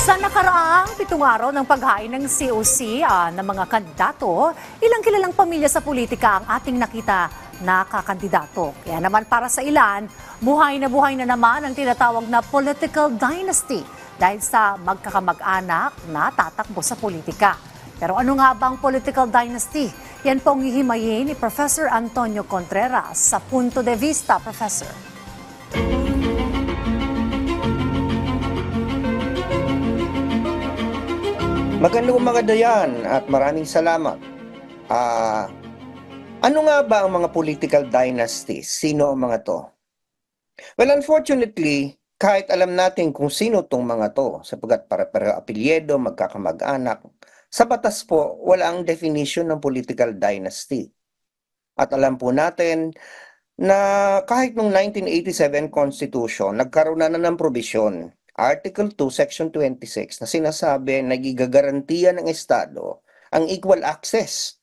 Sa nakaraang 7 araw ng paghain ng COC ng mga kandidato, ilang kilalang pamilya sa politika ang ating nakita na kakandidato. Kaya naman para sa ilan, buhay na naman ang tinatawag na political dynasty dahil sa magkakamag-anak na tatakbo sa politika. Pero ano nga bang political dynasty? Yan po ang hihimayin ni Professor Antonio Contreras sa Punto de Vista, Professor. Magandang umaga Dayan at maraming salamat. Ano nga ba ang mga political dynasties? Sino ang mga to? Well, unfortunately, kahit alam natin kung sino tong mga to, sapagkat para apelyido, magkakamag-anak, sa batas po, wala ang definition ng political dynasty. At alam po natin na kahit noong 1987 Constitution, nagkaroon na ng probisyon, Article 2, Section 26, na sinasabi na gigagarantiya ng Estado ang equal access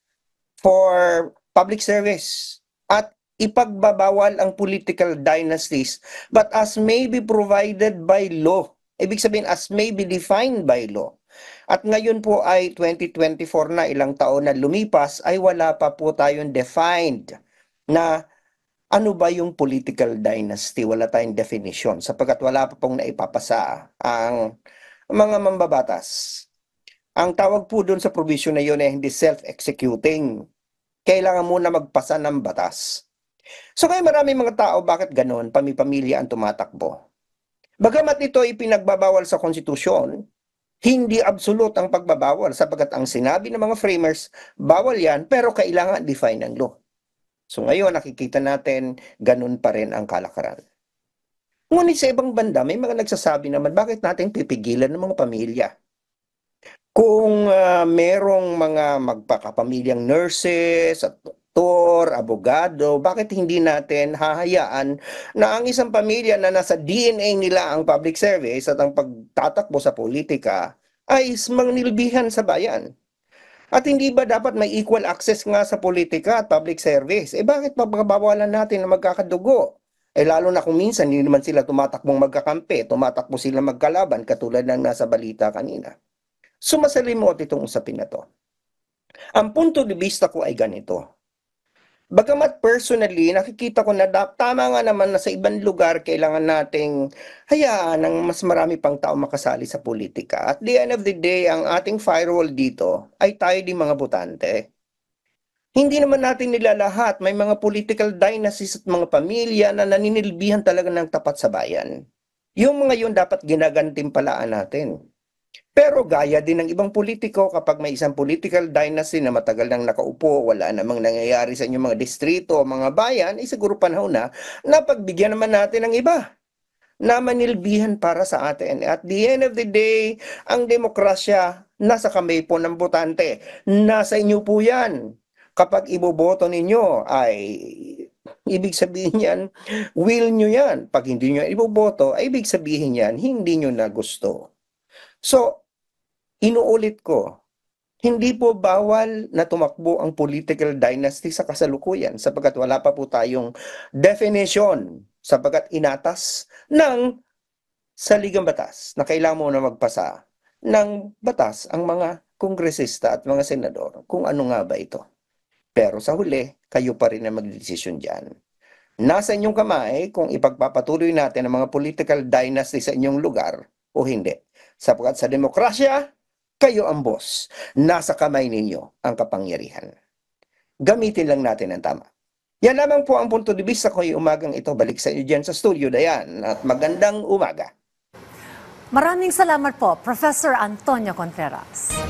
for public service at ipagbabawal ang political dynasties but as may be provided by law. Ibig sabihin, as may be defined by law. At ngayon po ay 2024 na, ilang taon na lumipas, ay wala pa po tayong defined na ano ba yung political dynasty? Wala tayong definition sapagkat wala pa pong naipapasa ang mga mambabatas. Ang tawag po doon sa provision na yun ay hindi self-executing. Kailangan muna magpasa ng batas. So kaya maraming mga tao, bakit ganon? Pamilya ang tumatakbo. Bagamat ito ay pinagbabawal sa konstitusyon, hindi absolute ang pagbabawal sapagkat ang sinabi ng mga framers, bawal yan pero kailangan define ng law. So ngayon nakikita natin ganun pa rin ang kalakaran. Ngunit sa ibang banda may mga nagsasabi naman bakit natin pipigilan ng mga pamilya? Kung merong mga magpakapamilyang nurses, at doktor, abogado, bakit hindi natin hahayaan na ang isang pamilya na nasa DNA nila ang public service at ang pagtatakbo sa politika ay mangnilbihan sa bayan? At hindi ba dapat may equal access nga sa politika at public service? Bakit pagbabawalan natin na magkakadugo? Lalo na kung minsan hindi naman sila tumatakbong magkakampi, tumatakbo sila magkalaban katulad ng nasa balita kanina. Sumasalimot itong usapin na to. Ang punto de vista ko ay ganito. Bagamat personally, nakikita ko na tama nga naman na sa ibang lugar kailangan nating hayaan ng mas marami pang tao makasali sa politika. At the end of the day, ang ating firewall dito ay tayo di mga botante. Hindi naman natin nilalahat. May mga political dynasties at mga pamilya na naninilbihan talaga ng tapat sa bayan. Yung mga yun dapat ginagantimpalaan natin. Pero gaya din ng ibang politiko, kapag may isang political dynasty na matagal nang nakaupo, wala namang nangyayari sa inyong mga distrito o mga bayan, siguro panahon na pagbigyan naman natin ng iba na manilbihan para sa atin. At the end of the day, ang demokrasya nasa kamay po ng botante. Nasa inyo po yan. Kapag iboboto ninyo ay ibig sabihin yan, will nyo yan. Pag hindi nyo iboboto, ay ibig sabihin yan, hindi nyo na gusto. So, inuulit ko, hindi po bawal na tumakbo ang political dynasty sa kasalukuyan sapagkat wala pa po tayong definition sapagkat inatas ng saligang batas na kailangan mo na magpasa ng batas ang mga kongresista at mga senador kung ano nga ba ito. Pero sa huli, kayo pa rin na magdesisyon dyan. Nasa inyong kamay kung ipagpapatuloy natin ang mga political dynasty sa inyong lugar o hindi. Sapagkat sa demokrasya, kayo ang boss. Nasa kamay ninyo ang kapangyarihan. Gamitin lang natin ang tama. Yan lamang po ang punto de vista ko yung umagang ito. Balik sa inyo dyan sa studio, Dayan. At magandang umaga. Maraming salamat po, Professor Antonio Contreras.